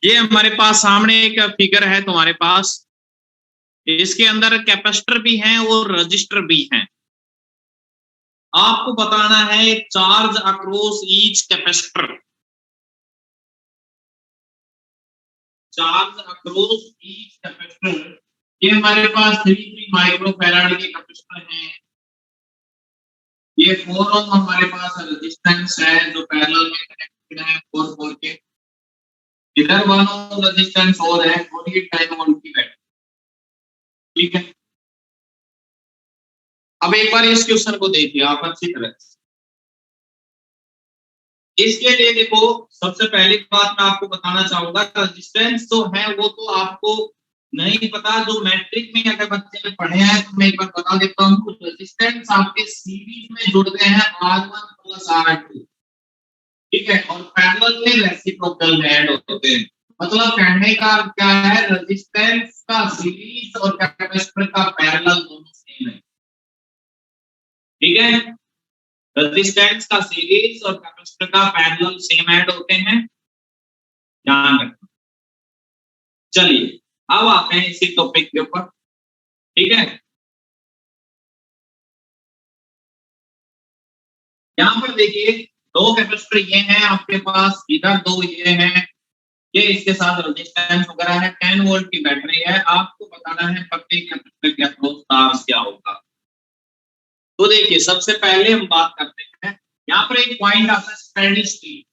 ये हमारे पास सामने एक फिगर है तुम्हारे पास, इसके अंदर कैपेसिटर भी हैं और रजिस्टर भी हैं। आपको बताना है charge across each capacitor, charge across each capacitor. ये हमारे पास 3 माइक्रो फैराड के कैपेसिटर हैं। ये 4 ओम हमारे पास रेजिस्टेंस है जो पैरेलल में कनेक्टेड है 4 के। इधर 1 ओम रेजिस्टेंस और है और ये 10 वोल्ट की बैटरी। ठीक है, अब एक बार इस क्वेश्चन को देखिए आप अच्छी तरह से। इसके लिए देखो, सबसे पहली बात मैं आपको बताना चाहूंगा, रेजिस्टेंस तो है वो तो आपको नहीं पता, जो मैट्रिक में अगर बच्चे ने पढ़े हैं तो मैं एक बार बता देता हूँ। रेजिस्टेंस आपके सीरीज में जुड़ते हैं R1 प्लस R2, ठीक है, और पैरेलल में रेसिप्रोकल में ऐड होते हैं। मतलब कहने का क्या है, रेजिस्टेंस का सीरीज और कैपेसिटर का पैरेलल दोनों सेम है। ठीक है, रेजिस्टेंस का सीरीज और कैपेसिटर का पैरेलल सेम ऐड होते हैं, ध्यान रखना। चलिए अब आते हैं इसी टॉपिक के ऊपर। ठीक है, यहाँ पर देखिए 2 कैपेसिटर ये हैं आपके पास, इधर 2 ये हैं, ये इसके साथ रेजिस्टेंस वगैरह है, 10 वोल्ट की बैटरी है। आपको बताना है प्रत्येक कैपेसिटर के अक्रॉस चार्ज क्या होगा। तो देखिए सबसे पहले हम बात करते हैं, यहाँ पर एक पॉइंट आता है स्टेडी स्टेट।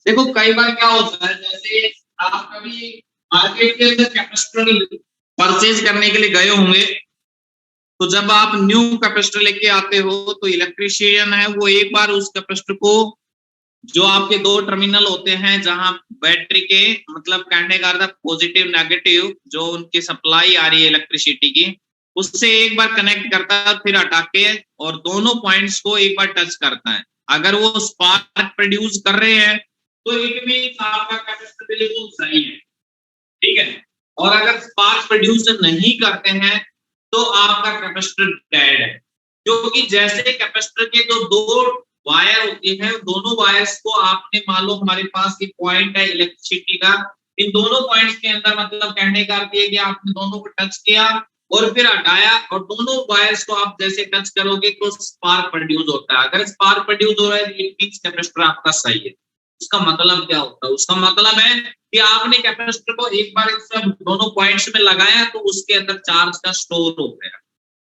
देखो कई बार क्या होता है, जैसे आप कभी मार्केट के अंदर कैपेसिटर परचेज करने के लिए गए होंगे, तो जब आप न्यू कैपेसिटर लेके आते हो तो इलेक्ट्रीशियन है वो एक बार उस कैपेसिटर को, जो आपके 2 टर्मिनल होते हैं जहां बैटरी के, मतलब कहने का अर्थ पॉजिटिव नेगेटिव, जो उनकी सप्लाई आ रही है इलेक्ट्रिसिटी की, उससे एक बार कनेक्ट करता है, फिर हटा के और दोनों पॉइंट्स को एक बार टच करता है। अगर वो स्पार्क प्रोड्यूस कर रहे हैं तो इट मींस आपका कैपेसिटर बिल्कुल सही है। ठीक है, और अगर स्पार्क प्रोड्यूस नहीं करते हैं तो आपका कैपेसिटर डेड है। क्योंकि जैसे कैपेसिटर के जो 2 वायर होती है, दोनों वायर्स को आपने, मान लो हमारे पास ये पॉइंट है इलेक्ट्रिसिटी का, इन दोनों पॉइंट्स के अंदर, मतलब कहने का अर्थ ये कि आपने दोनों को टच किया और फिर हटाया, और दोनों वायर्स को आप जैसे टच करोगे तो स्पार्क प्रोड्यूस होता है। अगर स्पार्क प्रोड्यूस हो रहा है तो इट मींस कैपेसिटर आपका सही है। उसका मतलब क्या होता है, उसका मतलब है कि आपने कैपेसिटर को एक बार सब दोनों पॉइंट्स में लगाया तो उसके अंदर चार्ज का स्टोर हो गया।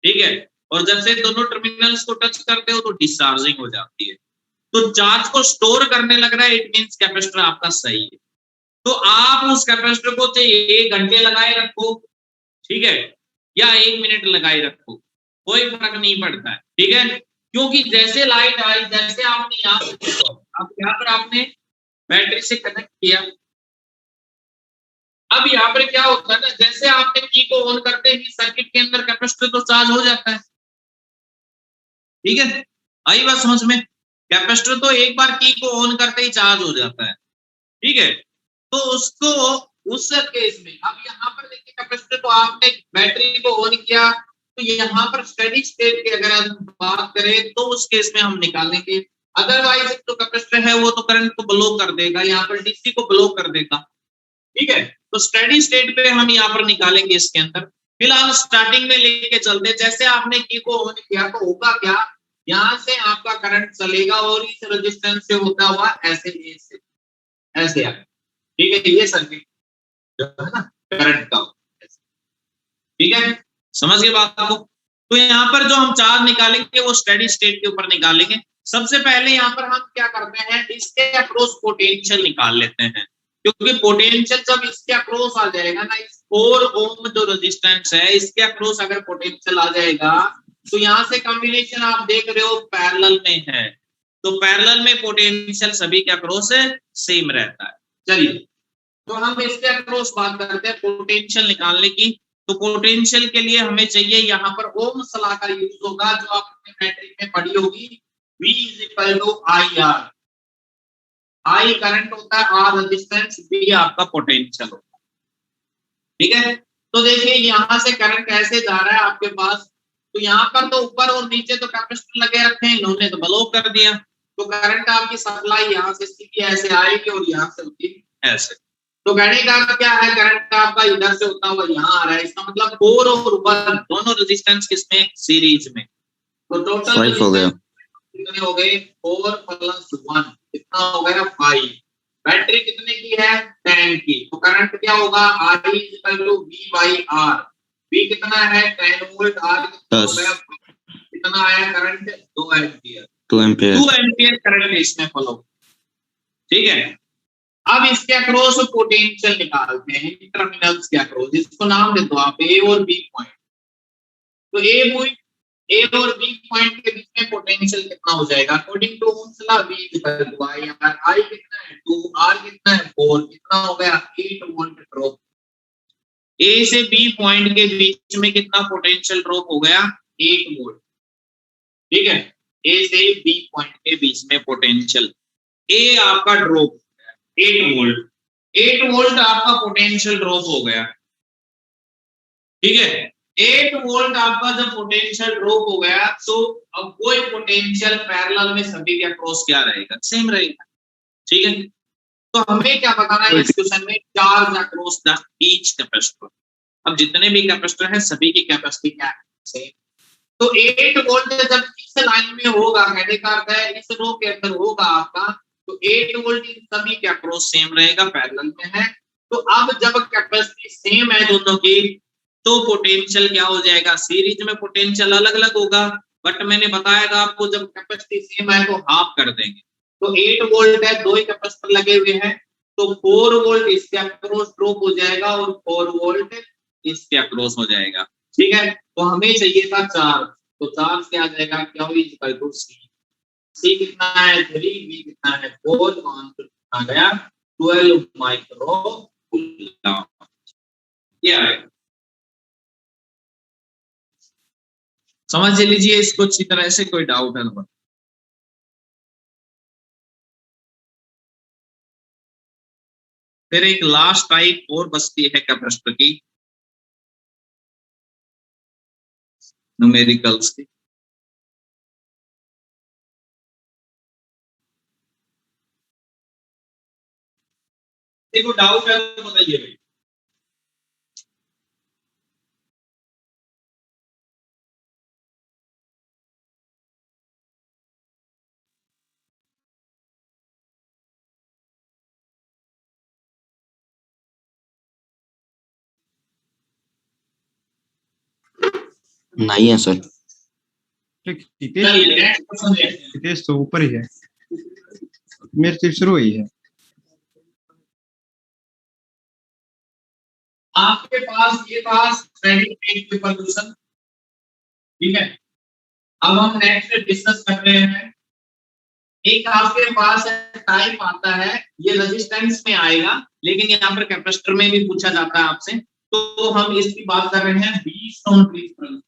ठीक है, और जब से दोनों टर्मिनल्स को टच करते हो तो डिस्चार्जिंग हो जाती है। तो चार्ज को स्टोर करने लग रहा है, इट मींस कैपेसिटर आपका सही है। तो आप उस कैपेसिटर को चाहे 1 घंटे लगाए रखो, ठीक है, या 1 मिनट लगाए रखो, कोई फर्क नहीं पड़ता है। ठीक है, क्योंकि जैसे लाइट आई, जैसे आपने यहाँ पर आपने बैटरी से कनेक्ट किया, अब यहाँ पर क्या होता है ना, जैसे आपने की को ऑन करते ही सर्किट के अंदर कैपेसिटर तो चार्ज हो जाता है। ठीक है, आई बात समझ में? कैपेसिटर तो एक बार की को ऑन करते ही चार्ज हो जाता है। ठीक है, तो उसको, उस केस में अब यहाँ पर देखिए कैपेसिटर तो आपने बैटरी को ऑन किया, तो यहाँ पर स्टेडी स्टेट की अगर हम बात करें तो उस केस में हम निकालेंगे। अदरवाइज जो कैपेसिटर है वो तो करंट को ब्लॉक कर देगा, यहाँ पर डीसी को ब्लॉक कर देगा। ठीक है, तो स्टेडी स्टेट पे हम यहाँ पर निकालेंगे इसके अंदर। फिलहाल स्टार्टिंग में लेके चलते, जैसे आपने की को ऑन किया तो होगा क्या, यहाँ से आपका करंट चलेगा और इस रेजिस्टेंस से होता हुआ ऐसे ऐसे आगे। ठीक है, ये सर्किट जो है ना करंट का। ठीक है, समझ गए बात को? तो यहाँ पर जो हम चार्ज निकालेंगे वो स्टेडी स्टेट के ऊपर निकालेंगे। सबसे पहले यहाँ पर हम क्या करते हैं, इसके अक्रॉस पोटेंशियल निकाल लेते हैं, क्योंकि पोटेंशियल जब इसके अक्रॉस आ जाएगा ना, इस 4 ओम जो रेजिस्टेंस है इसके अक्रॉस अगर पोटेंशियल आ जाएगा, तो यहाँ से कॉम्बिनेशन आप देख रहे हो पैरेलल में है, तो पैरेलल में पोटेंशियल सभी के अक्रॉस सेम रहता है। चलिए, तो हम इसके अक्रॉस बात करते हैं पोटेंशियल निकालने की। तो पोटेंशियल के लिए हमें चाहिए, यहाँ पर ओम्स लॉ का यूज होगा, जो आपने मैट्रिक में पढ़ी होगी, V = IR। I करंट होता है, R रेजिस्टेंस, B आपका पोटेंशियल होता है। ठीक है, तो देखिए यहाँ से करंट ऐसे जा रहा है आपके पास, तो यहाँ पर तो ऊपर और नीचे तो कैपेसिटर लगे रखे हैं, इन्होंने तो ब्लॉक कर दिया, तो करंट आपकी सप्लाई यहाँ से सीधी ऐसे आएगी और यहाँ से होती ऐसे। तो कहने का क्या है, करंट आपका इधर से होता हुआ यहाँ आ रहा है, इसका मतलब 4 और 1 दोनों रेजिस्टेंस किसमें, सीरीज में। तो टोटल कितने हो गए, 4 + 1 कितना हो गया 5। बैटरी कितने की है, 10 की। तो करंट क्या होगा, I = V/R। V कितना है 10 वोल्ट, R कितना हो गया, कितना आया करंट 2 एम्पियर। 2 एम्पियर करंट इसमें फ्लो, ठीक है। अब इसके अक्रॉस पोटेंशियल निकालते हैं, टर्मिनल्स के अक्रॉस, इसको नाम दे दो आप A और B पॉइंट। तो A और B पॉइंट के बीच में पोटेंशियल कितना हो जाएगा, according to Ohm's law V = IR। I कितना है 2, R कितना है 4, कितना हो गया 8 वोल्ट ड्रॉप। A से B पॉइंट के बीच में कितना पोटेंशियल ड्रॉप हो गया, 8 वोल्ट, ठीक है। A से B पॉइंट के बीच में पोटेंशियल A आपका ड्रॉप 8 वोल्ट, 8 वोल्ट आपका पोटेंशियल ड्रॉप हो गया, ठीक है। 8 वोल्ट आपका जब पोटेंशियल ड्रॉप हो गया, तो अब कोई पोटेंशियल पैरेलल में सभी के अक्रॉस क्या रहेगा, सेम रहेगा, ठीक है। तो हमें क्या बताना है इस क्वेश्चन में, charge across the each capacitor. अब जितने भी कैपेसिटर हैं सभी की कैपेसिटी क्या है, सेम। तो 8 वोल्ट जब इस लाइन में होगा, कहने का अर्थ है इस रो के अंदर होगा आपका, तो 8 वोल्ट इन सभी के अक्रॉस सेम रहेगा, पैरेलल में है। तो अब जब कैपेसिटी सेम है दोनों की, तो पोटेंशियल क्या हो जाएगा, सीरीज में पोटेंशियल अलग अलग होगा, बट मैंने बताया था आपको जब कैपेसिटी सेम है तो हाफ कर देंगे। तो 8 वोल्ट है, 2 ही कैपेसिटर लगे हुए हैं, तो 4 वोल्ट इसके अक्रॉस ड्रॉप हो जाएगा और 4 वोल्ट इसके अक्रॉस हो जाएगा, ठीक है। तो हमें चाहिए था चार्ज, तो चार्ज क्या आ जाएगा, Q = C। C कितना है 3, V कितना है 4, तो आंसर कितना गया 12 माइक्रो कूलम। क्या है, समझ लीजिए इसको अच्छी तरह से, कोई डाउट है तो। फिर एक लास्ट टाइप और बचती है कैपेसिटर की, न्यूमेरिकल्स की। देखो डाउट है तो बताइए भाई। नहीं है सर, हितेश तो ऊपर ही है, मेरी तो शुरू हुई है। आपके पास ये था स्टैटिक पेपर क्वेश्चन, ठीक है। अब हम नेक्स्ट डिस्कस कर रहे हैं, एक आपके पास टाइप आता है, ये रेजिस्टेंस में आएगा, लेकिन यहाँ पर कैपेसिटर में भी पूछा जाता है आपसे, तो हम इसकी बात कर रहे हैं व्हीटस्टोन ब्रिज प्रिंसिपल।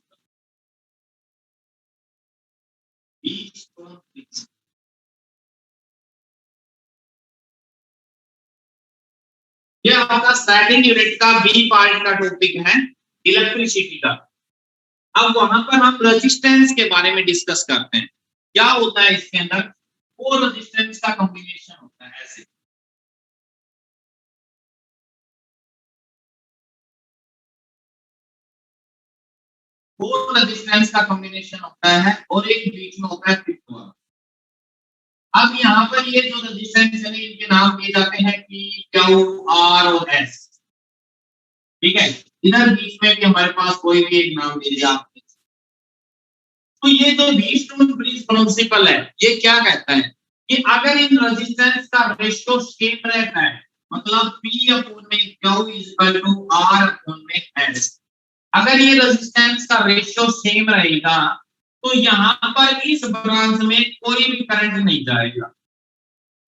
ये आपका सेकंड यूनिट का बी पार्ट का टॉपिक है, इलेक्ट्रिसिटी का। अब वहां पर हम रेजिस्टेंस के बारे में डिस्कस करते हैं, क्या होता है इसके अंदर, वो रेजिस्टेंस का कॉम्बिनेशन होता है ऐसे। फोर रेजिस्टेंस का कॉम्बिनेशन होता है और एक बीच में होता है फिफ्थ वाला। अब यहाँ पर ये जो रेजिस्टेंस है इनके नाम दिए जाते हैं P, Q, R और S, ठीक है। इधर बीच में भी हमारे पास कोई भी एक नाम दे दिया आपने। तो ये जो व्हीटस्टोन ब्रिज प्रिंसिपल है, ये क्या कहता है कि अगर इन रेजिस्टेंस का रेशियो सेम रहता है, मतलब P/Q = R/S, अगर ये रेजिस्टेंस का रेशियो सेम रहेगा, तो यहाँ पर इस ब्रांच में कोई भी करंट नहीं जाएगा।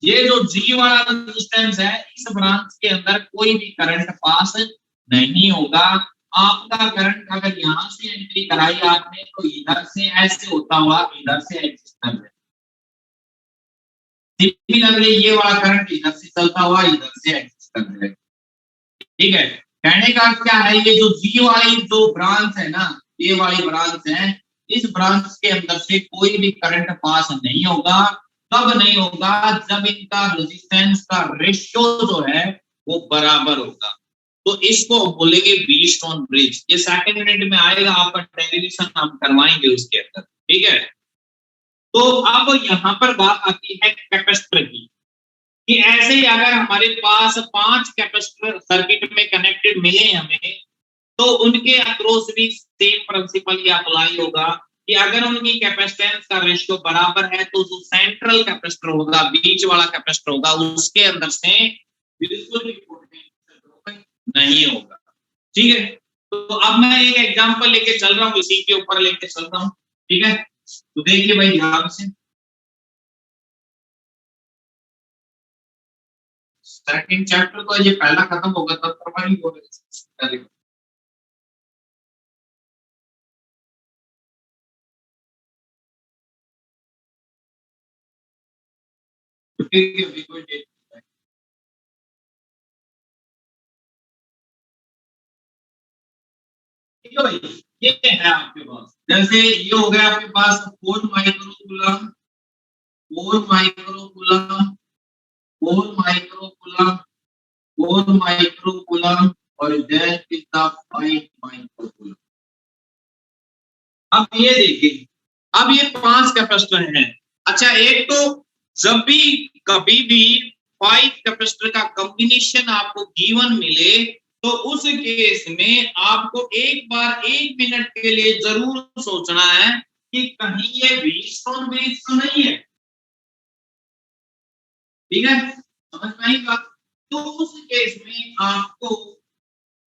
ये जो G वाला रेजिस्टेंस है, इस ब्रांच के अंदर कोई भी करंट पास नहीं होगा। आपका करंट अगर यहाँ से एंट्री कराई आपने, तो इधर से ऐसे होता हुआ इधर से एग्जिट कर जाएगा। सिमिलरली ये वाला करंट इधर से चलता हुआ इधर से एग्जिट कर जाएगा, ठीक है। कहने का क्या है, ये जो G वाली जो ब्रांच है ना, ये वाली ब्रांच है, इस ब्रांच के अंदर से कोई भी करंट पास नहीं होगा। कब नहीं होगा? जब इनका रेजिस्टेंस का रेशियो जो है वो बराबर होगा। तो इसको बोलेंगे व्हीटस्टोन ब्रिज। ये सेकंड यूनिट में आएगा, आपका डेरिवेशन हम करवाएंगे उसके अंदर, ठीक है। तो अब यहाँ पर बात आती है कैपेसिटर की, कि ऐसे ही अगर हमारे पास 5 कैपेसिटर सर्किट में कनेक्टेड मिले हमें, तो उनके अक्रॉस भी सेम प्रिंसिपल ही अप्लाई होगा कि अगर उनकी कैपेसिटेंस का रेशियो बराबर है तो जो सेंट्रल कैपेसिटर होगा, बीच वाला कैपेसिटर होगा, उसके अंदर से बिल्कुल भी पोटेंशियल नहीं होगा, ठीक है। तो अब मैं एक एग्जांपल लेके चल रहा हूँ, इसी के ऊपर लेके चल रहा हूँ, ठीक है। तो देखिए भाई ध्यान से, सेकंड चैप्टर तो ये पहला खत्म होगा तब परवाही हो रहे। ठीक है भाई, ये है आपके पास, जैसे ये हो गया आपके पास 4 माइक्रोकूलम, 4 माइक्रोकूलम, 4 माइक्रोकूलम, 4 माइक्रोकूलम और दैट इज द 5 माइक्रोकूलम। अब ये देखिए, अब ये 5 कैपेसिटर हैं। अच्छा, एक तो जब भी कभी भी 5 कैपेसिटर का कॉम्बिनेशन आपको गिवन मिले, तो उस केस में आपको एक बार 1 मिनट के लिए जरूर सोचना है कि कहीं ये व्हीटस्टोन ब्रिज तो नहीं है, ठीक है, समझ में आई बात। तो उस केस में आपको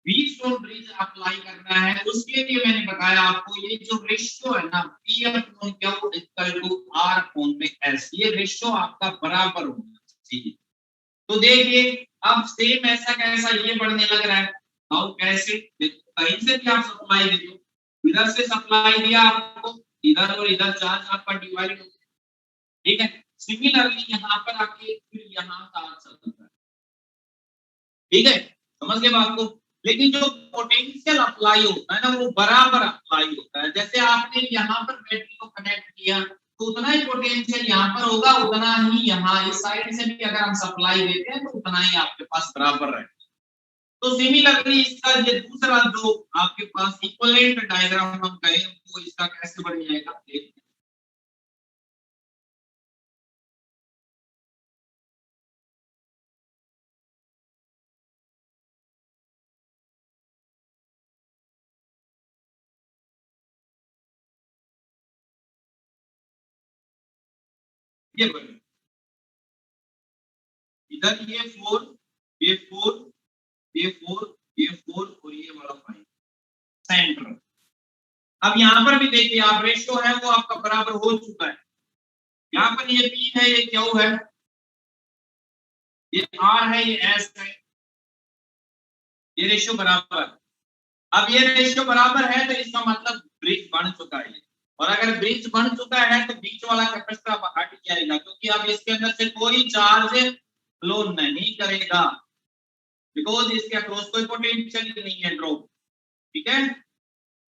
व्हीटस्टोन ब्रिज अप्लाई करना है। उसके लिए मैंने बताया आपको ये जो रेशियो है ना, P upon Q equal to R upon में S, ये रेशियो आपका बराबर होना चाहिए। तो देखिए, अब सेम ऐसा कैसा ये बढ़ने लग रहा है, हाउ कैसे, कहीं से भी आप सप्लाई दे दो, इधर से सप्लाई दिया आपको, इधर और इधर चार्ज आपका डिवाइड हो गया, ठीक है। सिमिलरली यहाँ पर आके फिर यहाँ चार्ज चल रहा है, ठीक है, समझ गए बात को। लेकिन जो पोटेंशियल अप्लाई होता है ना, वो बराबर अप्लाई होता है। जैसे आपने यहाँ पर बैटरी को कनेक्ट किया तो उतना ही पोटेंशियल यहाँ पर होगा, उतना ही यहाँ इस साइड से भी अगर हम सप्लाई देते हैं तो उतना ही आपके पास बराबर रहेगा। तो सिमिलरली इसका ये दूसरा जो आपके पास इक्विवेलेंट डायग्राम हम कहें, वो इसका कैसे बन जाएगा, ये बने इधर ये 4, ये 4, ये 4, ये 4 और ये वाला 5 सेंटर। अब यहाँ पर भी देखिए आप, रेशियो है वो आपका बराबर हो चुका है। यहाँ पर ये P है, ये Q है, ये R है, ये S है, ये रेशियो बराबर। अब ये रेशियो बराबर है तो इसका मतलब ब्रिज बन चुका है। और अगर ब्रिज बन चुका है तो बीच वाला कैपेसिटर अब हट जाएगा, क्योंकि अब इसके अंदर से कोई चार्ज फ्लो नहीं करेगा, बिकॉज इसके अक्रॉस कोई पोटेंशियल नहीं है ड्रॉप, ठीक है।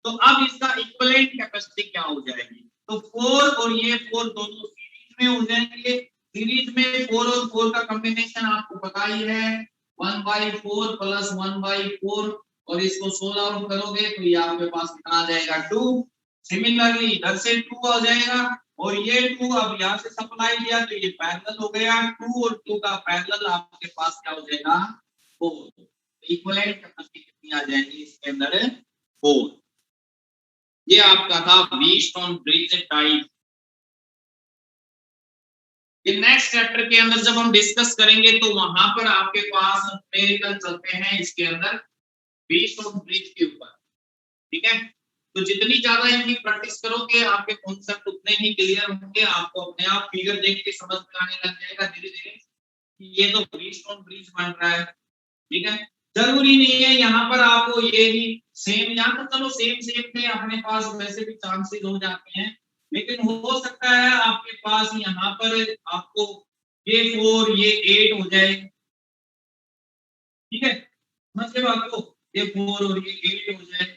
तो अब इसका इक्विवेलेंट कैपेसिटी क्या हो जाएगी, तो 4 और ये 4 दोनों सीरीज में हो जाएंगे। सीरीज में 4 और 4 का कॉम्बिनेशन आपको पता ही है, 1/4 प्लस 1/4, और इसको 16 आउट करोगे तो ये आपके पास कितना आ जाएगा, 2। सिमिलरली इधर से 2 आ जाएगा, और ये 2 अब यहाँ से सप्लाई दिया तो ये पैरेलल हो गया, 2 और 2 का पैरेलल आपके पास क्या हो जाएगा, 4। इक्विवेलेंट कैपेसिटी कितनी आ जाएगी इसके अंदर, 4। ये आपका था व्हीटस्टोन ब्रिज टाइप। ये नेक्स्ट चैप्टर के अंदर जब हम डिस्कस करेंगे तो वहां पर आपके पास न्यूमेरिकल चलते हैं इसके अंदर व्हीटस्टोन ब्रिज के ऊपर, ठीक है। तो जितनी ज्यादा इनकी प्रैक्टिस करोगे आपके कॉन्सेप्ट उतने ही क्लियर होंगे, आपको अपने आप फिगर देख के समझ में आने लग जाएगा धीरे धीरे कि ये तो व्हीटस्टोन ब्रिज बन रहा है, ठीक है। जरूरी नहीं है यहाँ पर आपको ये ही सेम, यहाँ तो चलो सेम सेम में अपने पास वैसे भी चांसेस हो जाते हैं, लेकिन हो सकता है आपके पास यहाँ पर आपको ये 4 ये 8 हो जाए, ठीक है, समझ गए बात को, ये 4 और ये 8 हो जाए।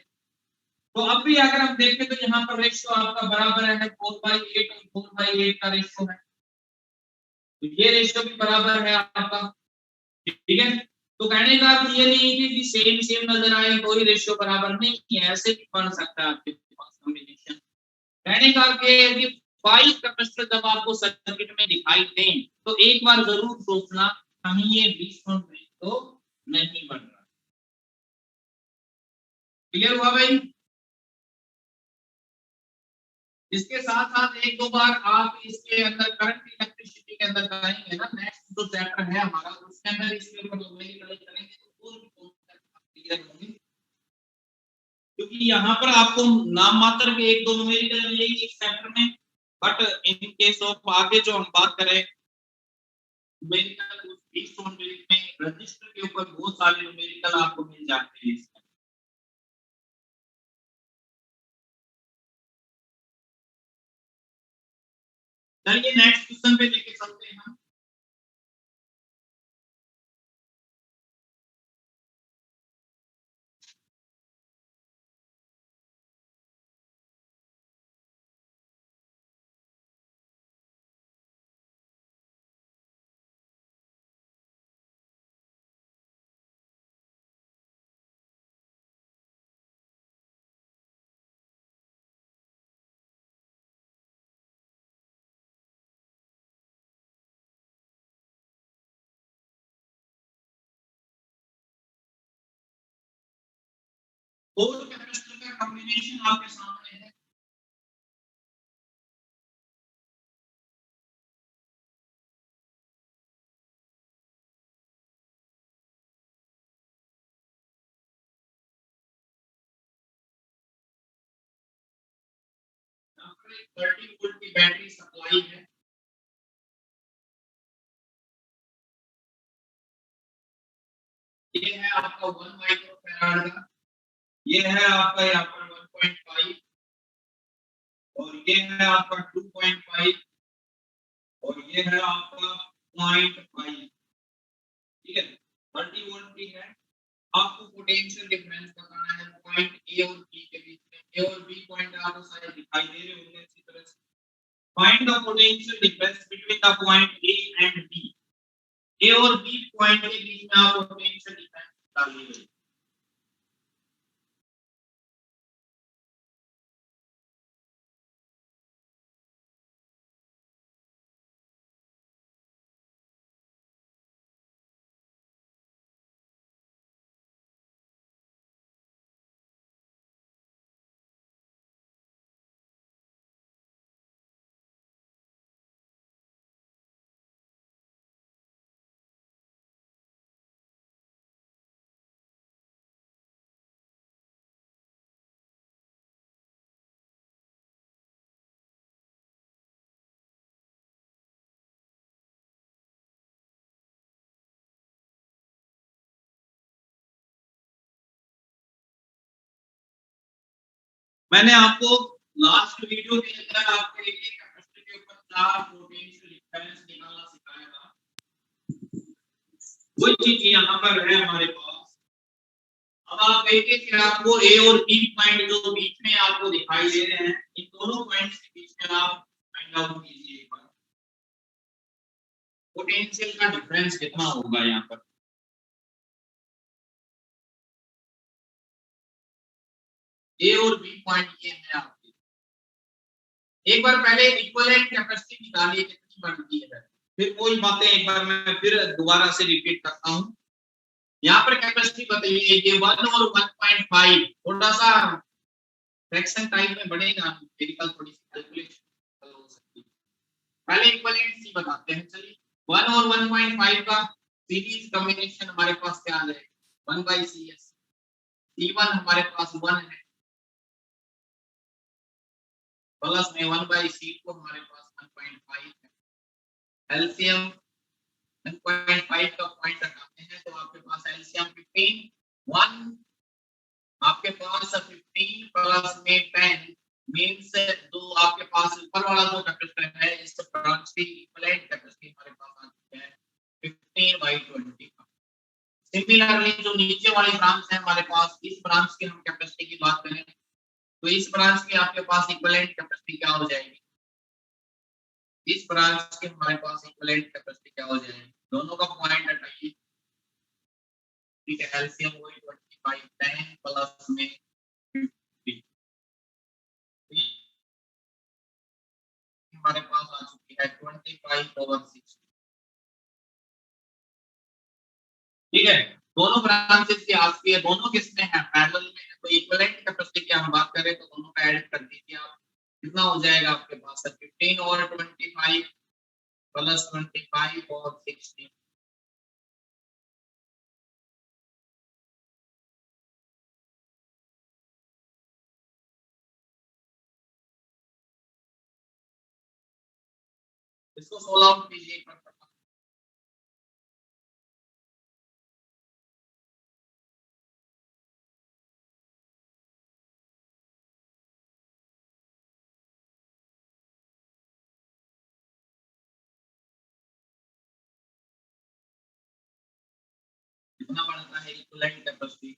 तो अब भी अगर हम देखें तो यहाँ पर रेशियो आपका बराबर है 4/8 और 4/8 का रेशियो है, तो ये रेशियो भी बराबर है आपका, ठीक है। तो कहने का अर्थ ये नहीं है कि सेम सेम नजर आए तो ही रेशियो बराबर नहीं है, ऐसे भी बन सकता है आपके पास कॉम्बिनेशन। कहने का अर्थ ये है कि 5 कैपेसिटर जब आपको सर्किट में दिखाई दें तो एक बार जरूर सोचना कहीं ये 20 में तो नहीं बन रहा। क्लियर हुआ भाई? इसके साथ साथ एक दो बार आप इसके अंदर करंट इलेक्ट्रिसिटी के अंदर करेंगे ना, नेक्स्ट जो चैप्टर है हमारा उसके अंदर इसके ऊपर न्यूमेरिकल करेंगे तो और भी कॉन्सेप्ट क्लियर होंगे, क्योंकि यहाँ पर आपको नाम मात्र के एक दो न्यूमेरिकल मिलेगी इस चैप्टर में, बट इन केस ऑफ आगे जो हम बात करें न्यूमेरिकल में रजिस्टर के ऊपर बहुत सारे न्यूमेरिकल आपको मिल जाते हैं। चलिए नेक्स्ट क्वेश्चन पे लेके चलते हैं हम। फोर कैपेसिटर का कॉम्बिनेशन आपके सामने है। यहाँ पर एक 30 वोल्ट की बैटरी सप्लाई है। ये है आपका 1 माइक्रोफैराड का, ये है आपका यहाँ पर 1.5 और ये है आपका 2.5 और ये है आपका 0.5, ठीक है। 30 वोल्ट की है। आपको पोटेंशियल डिफरेंस बताना है पॉइंट ए और बी के बीच में। ए और बी पॉइंट आपको शायद दिखाई दे रहे होंगे इसी तरह से। Find the potential difference between the point A and B. A और बी पॉइंट के बीच में आप पोटेंशियल डिफरेंस निकालिए। मैंने आपको लास्ट वीडियो के अंदर आपको एक कैपेसिटर के ऊपर 4 पोटेंशियल डिफरेंस निकालना सिखाया था। वही चीज यहाँ पर है हमारे पास। अब आप देखिए कि आपको ए और बी पॉइंट जो बीच में आपको दिखाई दे रहे हैं, इन दोनों पॉइंट्स के बीच में आप फाइंड आउट कीजिए एक बार पोटेंशियल का डिफरेंस कितना होगा। यहाँ पर ए और बी पॉइंट ये है आपके। एक बार पहले इक्विवेलेंट कैपेसिटी निकालिए कितनी बनती है, फिर कोई बातें एक बार मैं फिर दोबारा से रिपीट करता हूँ। यहाँ पर कैपेसिटी बताइए ये 1 और 1.5 थोड़ा सा फ्रैक्शन टाइप में बढ़ेगा, न्यूमेरिकल थोड़ी सी कैलकुलेशन हो सकती है। पहले इक्विवेलेंट सी बताते हैं। चलिए 1 और 1.5 का सीरीज कॉम्बिनेशन हमारे पास क्या है 1/CS। C1 हमारे पास 1 है प्लस में 1/C2 हमारे पास 1.5 है। एलसीएम 1.5 का पॉइंट लगाते हैं तो आपके पास एलसीएम 15 1 आपके पास 15 प्लस में 10 मींस जो आपके पास ऊपर वाला जो कैपेसिटर है इस ब्रांच की इक्विवेलेंट कैपेसिटी हमारे पास आ चुकी है 15/20 का। सिमिलरली जो नीचे वाली ब्रांच है हमारे पास, इस ब्रांच की हम कैपेसिटी की बात करें तो इस ब्रांच की आपके पास इक्विवेलेंट कैपेसिटी क्या हो जाएगी, इस ब्रांच के हमारे पास इक्विवेलेंट कैपेसिटी क्या हो जाएगी, दोनों का पॉइंट हटाइए, ठीक है, एलसीएम वही 25 10 प्लस में 50 हमारे पास आ चुकी है 25/60, ठीक है। दोनों ब्रांचेस की आपकी है, दोनों किसमें है, पैरेलल में है, तो इक्विवेलेंट कैपेसिटी की हम बात करें तो दोनों का ऐड कर दीजिए आप, कितना हो जाएगा आपके पास 15 और 25 प्लस 25 और 60, इसको सोल्व आउट कीजिए एक बार। कितना बनता है इक्विवेलेंट कैपेसिटी,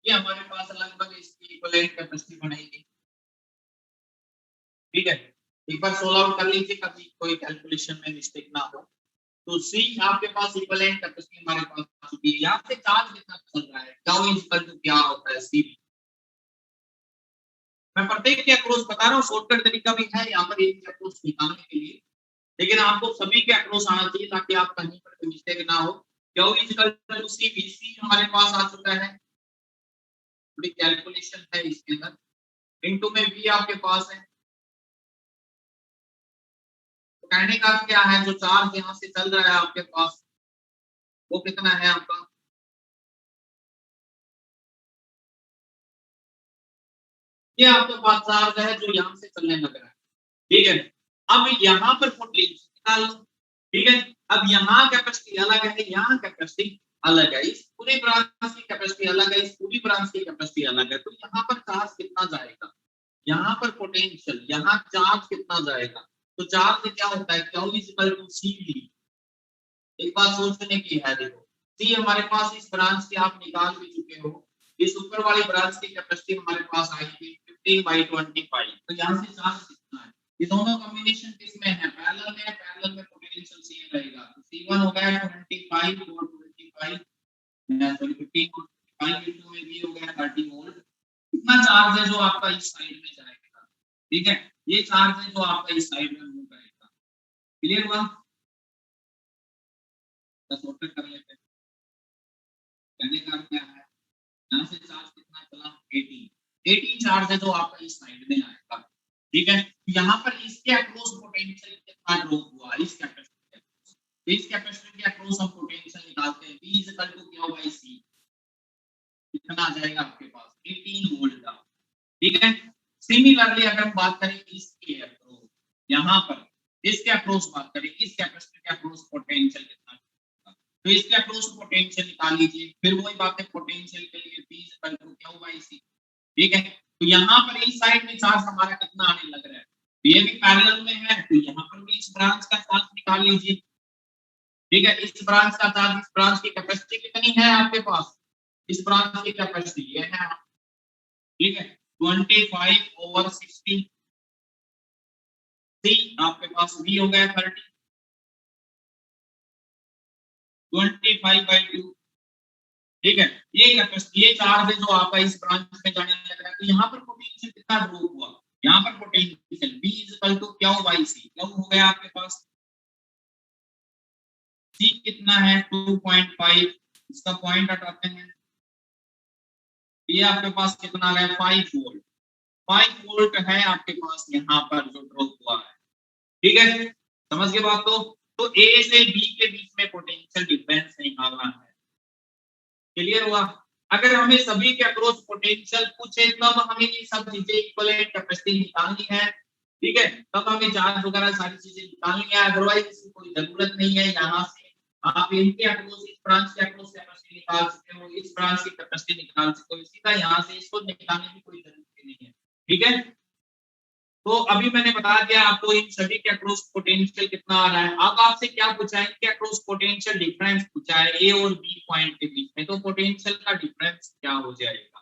ये हमारे पास लगभग इसकी इक्विवेलेंट कैपेसिटी बनेगी, ठीक है। एक बार सोल्व आउट कर लीजिए, कभी कोई कैलकुलेशन में मिस्टेक ना हो। तो सी आपके पास इक्विवेलेंट कैपेसिटी हमारे पास आ चुकी है, यहाँ से चार्ज कितना चल रहा है, टाउ इज इक्वल टू क्या होता है सी। मैं प्रत्येक के अक्रॉस बता रहा हूँ, शॉर्टकट तरीका भी है यहाँ पर एक अक्रॉस निकालने के लिए, लेकिन आपको सभी के अक्रॉस आना चाहिए ताकि आप कहीं पर कोई मिस्टेक ना हो। टाउ इज इक्वल टू सी, सी हमारे पास आ चुका है, थोड़ी कैलकुलेशन है इसके अंदर, इनटू में भी आपके पास है। तो कहने का क्या है, जो चार्ज यहाँ से चल रहा है आपके पास वो कितना है आपका, ये आपके पास चार्ज है जो यहाँ से चलने लग रहा है, ठीक है। अब यहाँ पर पोटेंशियल निकाल लो, ठीक है। अब यहाँ कैपेसिटी अलग है, यहाँ कैपेसिटी अलग है, इस पूरी ब्रांच की कैपेसिटी अलग है, इस पूरी ब्रांच की कैपेसिटी अलग है, तो यहाँ पर चार्ज कितना जाएगा, यहाँ पर पोटेंशियल, यहाँ चार्ज कितना जाएगा, तो चार्ज क्या होता है, Q is equal to CV। एक बात सोचने की है, देखो सी हमारे पास इस ब्रांच की आप निकाल भी चुके हो, इस ऊपर वाली ब्रांच की कैपेसिटी हमारे पास आई थी 15/25, तो यहाँ से चार्ज कितना है, ये दोनों कॉम्बिनेशन किसमें है, पैरेलल में, पैरेलल में पोटेंशियल सेम रहेगा, तो C1 हो गया 25 और 25 सॉरी 15 और 25 इनटू में भी हो गया 30 वोल्ट, इतना चार्ज है जो आपका इस साइड में जाएगा, ठीक है। ये चार्ज है जो आपका इस साइड में मूव करेगा, क्लियर हुआ, तो शॉर्टकट कर लेते हैं। कहने का क्या है, यहाँ से चार्ज कितना चला 18 चार्ज है जो आपका इस साइड में आएगा, ठीक है। यहाँ पर इसके अक्रॉस पोटेंशियल कितना ड्रॉप हुआ, इस कैपेसिटर के, इस कैपेसिटर के अक्रॉस हम पोटेंशियल निकालते हैं, V इज इक्वल टू क्या बाय C, कितना आ जाएगा आपके पास 18 वोल्ट का, ठीक है। सिमिलरली अगर हम बात करें इसके अक्रॉस, यहाँ पर इसके अक्रॉस बात करें, इस कैपेसिटर के अक्रॉस पोटेंशियल कितना, तो इसके अक्रॉस पोटेंशियल निकाल लीजिए, फिर वही बात है पोटेंशियल के लिए V इज इक्वल टू क्या बाय C, ठीक है। तो यहाँ पर इस साइड में चार्ज हमारा कितना आने लग रहा है, तो ये भी पैरेलल में है, तो यहाँ पर भी इस ब्रांच का चार्ज निकाल लीजिए, ठीक है। इस ब्रांच का चार्ज, इस ब्रांच की कैपेसिटी कितनी है आपके पास, इस ब्रांच की कैपेसिटी ये है, ठीक है 25/60, सी आपके पास V हो गया 30, 25/2, ठीक है। ये कैपेसिटी, ये चार्ज है जो आपका इस ब्रांच में जाने लग रहा है, तो यहाँ पर पोटेंशियल कितना ड्रॉप हुआ, यहाँ पर potential V is equal to Q by C, क्या हो गया आपके पास, C कितना है 2.5, इसका पॉइंट हटाते हैं, ये आपके पास कितना आ गया 5 वोल्ट, 5 वोल्ट है आपके पास यहाँ पर जो ड्रॉप हुआ है, ठीक है। समझ गए बात तो A से B के बीच में पोटेंशियल डिफरेंस निकालना है, क्लियर हुआ। अगर हमें सभी के अक्रॉस पोटेंशियल पूछे तब हमें ये सब चीजें इक्विवेलेंट कैपेसिटी निकालनी है, ठीक है, तब हमें चार्ज वगैरह सारी चीजें निकालनी है, अदरवाइज इसकी कोई जरूरत नहीं है। यहाँ से आप इनके अक्रॉस, इस ब्रांच के अक्रॉस कैपेसिटी निकाल सकते हो, इस ब्रांच की कैपेसिटी निकाल सकते हो, सीधा यहाँ से इसको निकालने की कोई जरूरत नहीं है, ठीक है। तो अभी मैंने बता दिया आपको इन सभी के अक्रॉस पोटेंशियल कितना आ रहा है। अब आपसे क्या पूछा है, इनके अक्रॉस पोटेंशियल डिफरेंस पूछा है ए और बी पॉइंट के बीच में, तो पोटेंशियल का डिफरेंस क्या हो जाएगा।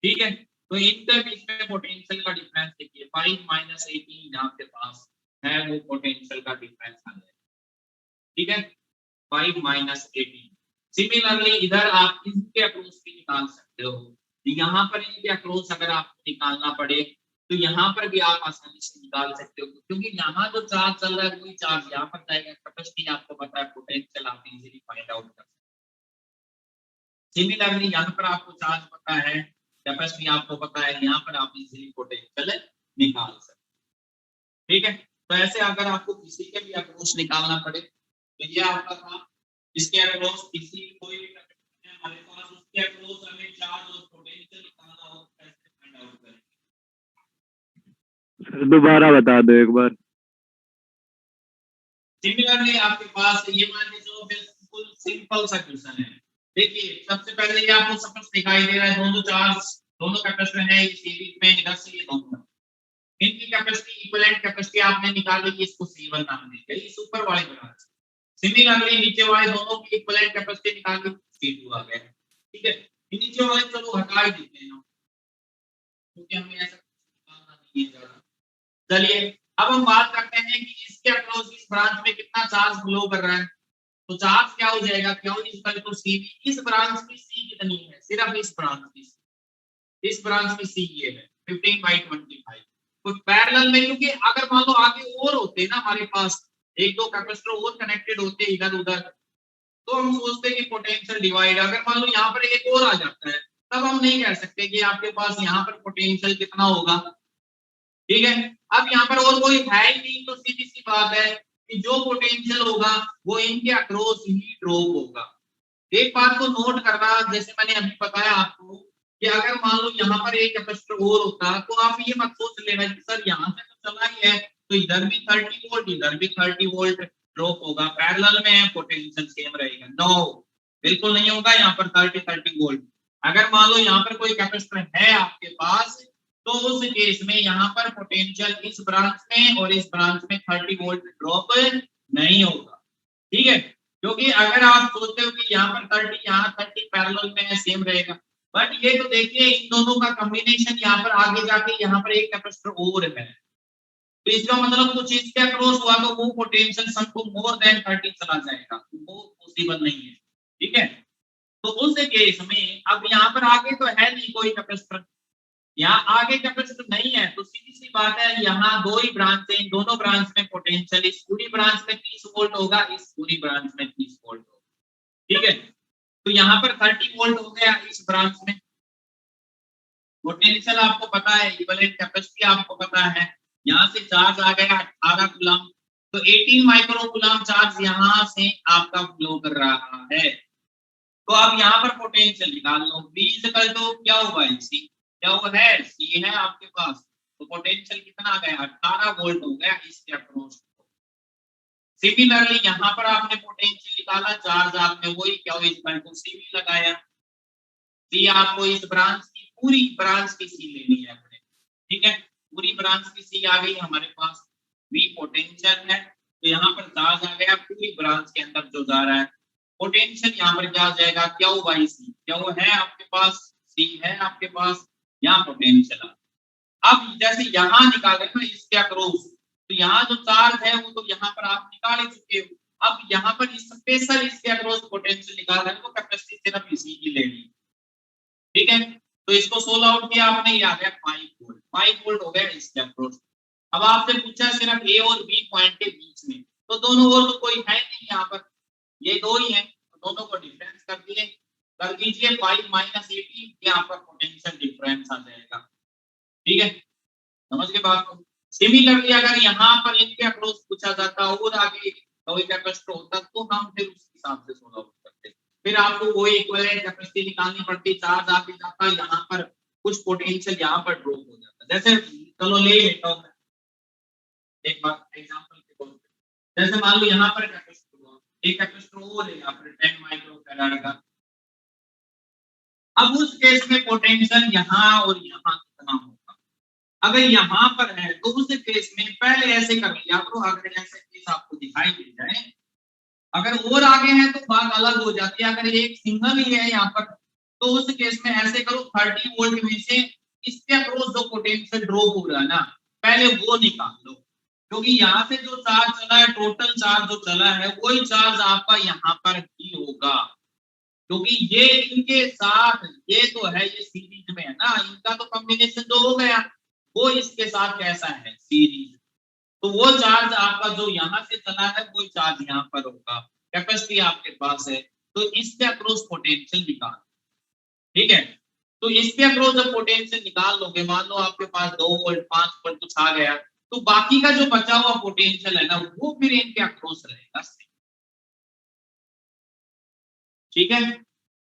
ठीक है, तो इनके बीच में पोटेंशियल का डिफरेंस देखिए 5 - 18 आपके पास है, वो पोटेंशियल का डिफरेंस आ जाएगा। ठीक है, 5 - 18। सिमिलरली इधर आप इनके अक्रॉस भी निकाल सकते हो, यहाँ पर इनके अक्रॉस अगर आपको निकालना पड़े तो यहाँ पर भी आप आसानी से निकाल सकते हो, क्योंकि यहाँ जो चार्ज चल रहा है वही चार्ज यहाँ पर जाएगा। कैपेसिटी आपको पता है, पोटेंशियल आप इजीली फाइंड आउट कर सकते हो। सिमिलरली यहाँ पर आपको चार्ज पता है, कैपेसिटी आपको पता है, यहाँ पर आप इजीली पोटेंशियल निकाल सकते हो। ठीक है, तो ऐसे अगर आपको किसी के भी अक्रॉस निकालना पड़े तो ये आपका था, इसके अक्रॉस किसी कोई भी कैपेसिटी है हमारे पास, उसके अक्रॉस हमें चार्ज और पोटेंशियल निकालना हो, कैसे फाइंड आउट करें। दोबारा बता दो एक बार। सिमिलरली आपके पास ये मान लीजिए बिल्कुल सिंपल सा क्वेश्चन है। देखिए सबसे पहले ये आपको सपोज दिखाई दे रहा है, दोनों चार्ज दोनों कैपेसिटर है इस सीरीज में, इधर से ये दोनों, इनकी कैपेसिटी इक्विवेलेंट कैपेसिटी आपने निकाल ली, इसको C1 नाम दी गई, इस ऊपर वाले ब्रांच। सिमिलरली नीचे वाले दोनों की इक्विवेलेंट कैपेसिटी निकाल ली, C2 आ गया। ठीक है, नीचे वाले चलो हटा ही देते हैं क्योंकि हमें ऐसा निकालना नहीं है ज्यादा। चलिए अब हम बात करते हैं कि इसके अक्रॉस इस ब्रांच में कितना चार्ज फ्लो कर रहा है। तो चार्ज क्या हो जाएगा, Q = CV। इस ब्रांच की C कितनी है, सिर्फ इस ब्रांच की, इस ब्रांच की C ये है 15/25। तो पैरेलल में, क्योंकि अगर मान लो आगे और होते ना हमारे पास एक दो कैपेसिटर और कनेक्टेड होते इधर उधर, तो हम सोचते कि पोटेंशियल डिवाइड, अगर मान लो यहाँ पर एक और आ जाता है तब हम नहीं कह सकते कि आपके पास यहाँ पर पोटेंशियल कितना होगा। ठीक है, अब यहाँ पर और कोई है ही नहीं, तो सीधी सी बात है कि जो पोटेंशियल होगा वो इनके अक्रॉस ही ड्रॉप होगा। एक बात को नोट करना, जैसे मैंने अभी बताया आपको कि अगर मान लो यहाँ पर एक कैपेसिटर और होता तो आप ये मत सोच लेना कि सर यहाँ से तो चला ही है तो इधर भी 30 वोल्ट इधर भी 30 वोल्ट ड्रॉप होगा, पैरेलल में है पोटेंशियल सेम रहेगा। नो, बिल्कुल नहीं होगा यहाँ पर 30 वोल्ट। अगर मान लो यहाँ पर कोई कैपेसिटर है आपके पास तो उस केस में यहाँ पर पोटेंशियल इस ब्रांच में और इस ब्रांच में 30 वोल्ट ड्रॉप नहीं होगा। ठीक है, क्योंकि अगर आप सोचते हो कि यहाँ पर 30 यहाँ 30 पैरेलल में है सेम रहेगा, बट ये तो देखिए इन दोनों का कॉम्बिनेशन यहाँ पर आगे जाके यहाँ पर एक कैपेसिटर और है, तो इसका मतलब कुछ इसके अक्रॉस हुआ तो वो पोटेंशियल सबको मोर देन 30 चला जाएगा, वो पॉसिबल नहीं है। ठीक है, तो उस केस में अब यहाँ पर आगे तो है नहीं कोई कैपेसिटर, यहाँ आगे कैपेसिटर नहीं है, तो सीधी सी बात है यहाँ दो ही ब्रांच है, इन दोनों ब्रांच में पोटेंशियल इस पूरी ब्रांच में 30 वोल्ट होगा, इस पूरी ब्रांच में 30 वोल्ट होगा। ठीक है, तो यहाँ पर 30 वोल्ट हो गया इस ब्रांच में, पोटेंशियल आपको पता है, इक्विवेलेंट कैपेसिटी आपको पता है, यहाँ से चार्ज आ गया 18 कूलम, तो 18 माइक्रो कूलम चार्ज यहाँ से आपका फ्लो कर रहा है। तो अब यहाँ पर पोटेंशियल निकाल लो, V = क्या होगा, C क्या हुआ है, C है आपके पास, तो पोटेंशियल कितना आ गया 18 वोल्ट हो गया इसके अक्रॉस। सिमिलरली यहाँ पर आपने पोटेंशियल निकाला, चार्ज आपने वही Q CV लगाया, C आपको इस ब्रांच की पूरी ब्रांच की C लेनी है अपने। ठीक है, पूरी ब्रांच की C आ गई हमारे पास, V पोटेंशियल है, तो यहाँ पर चार्ज आ गया पूरी ब्रांच के अंदर जो जा रहा है, पोटेंशियल यहाँ पर क्या आ जाएगा Q/C, Q है आपके पास, C है आपके पास, यहाँ पोटेंशियल। अब जैसे यहाँ निकाले ना इसके अक्रॉस, तो यहाँ जो चार्ज है वो तो यहाँ पर आप निकाल ही चुके हो, अब यहाँ पर स्पेशल इसके अक्रॉस पोटेंशियल निकाल रहे हैं, वो कैपेसिटी सिर्फ इसी की लेनी। ठीक है, तो इसको सोल्व आउट किया आपने, ये आ गया 5 वोल्ट हो गया इसके अक्रॉस। अब आपसे पूछा सिर्फ A और B पॉइंट के बीच में, तो दोनों और तो कोई है नहीं यहाँ पर, ये दो ही है, तो दोनों को डिफरेंस कर दीजिए 5 - 18, ये आपका पोटेंशियल डिफरेंस आ जाएगा। ठीक है, समझ के बात को। सिमिलरली अगर यहाँ पर इनके अक्रॉस पूछा जाता और आगे कोई कैपेसिटर होता तो हम फिर उस हिसाब से सोल्व आउट करते, फिर आपको वही इक्विवेलेंट कैपेसिटी निकालनी पड़ती, चार्ज आगे जाता यहाँ पर कुछ पोटेंशियल यहाँ पर ड्रॉप हो जाता। जैसे चलो ले लेता हूँ एक बार एग्जांपल के तौर पे, जैसे मान लो यहाँ पर कैपेसिटर हुआ, एक कैपेसिटर और है यहाँ पर 10 माइक्रोफैराड का, अब उस केस में पोटेंशियल यहाँ और यहाँ कितना होगा। अगर यहाँ पर है तो उस केस में पहले ऐसे कर लिया करो, अगर ऐसे केस आपको दिखाई दे जाए। अगर और आगे है तो बात अलग हो जाती है, अगर एक सिंगल ही है यहाँ पर तो उस केस में ऐसे करो 30 वोल्ट में से इसके अक्रॉस जो पोटेंशियल ड्रॉप हो रहा है ना, पहले वो निकाल लो, क्योंकि यहाँ से जो चार्ज चला है, टोटल चार्ज जो चला है वही चार्ज आपका यहाँ पर ही होगा, क्योंकि ये इनके साथ ये तो है, ये सीरीज में है ना, इनका तो कॉम्बिनेशन जो हो गया वो इसके साथ कैसा है, सीरीज। तो वो चार्ज आपका जो यहाँ से चला है वो चार्ज यहाँ पर होगा, कैपेसिटी आपके पास है, तो इसके अक्रॉस पोटेंशियल निकाल, ठीक है। तो इसके अक्रॉस जब पोटेंशियल निकाल लोगे, मान लो आपके पास 2 वोल्ट 5 वोल्ट कुछ आ गया, तो बाकी का जो बचा हुआ पोटेंशियल है ना वो फिर इनके अक्रॉस रहेगा, ठीक है।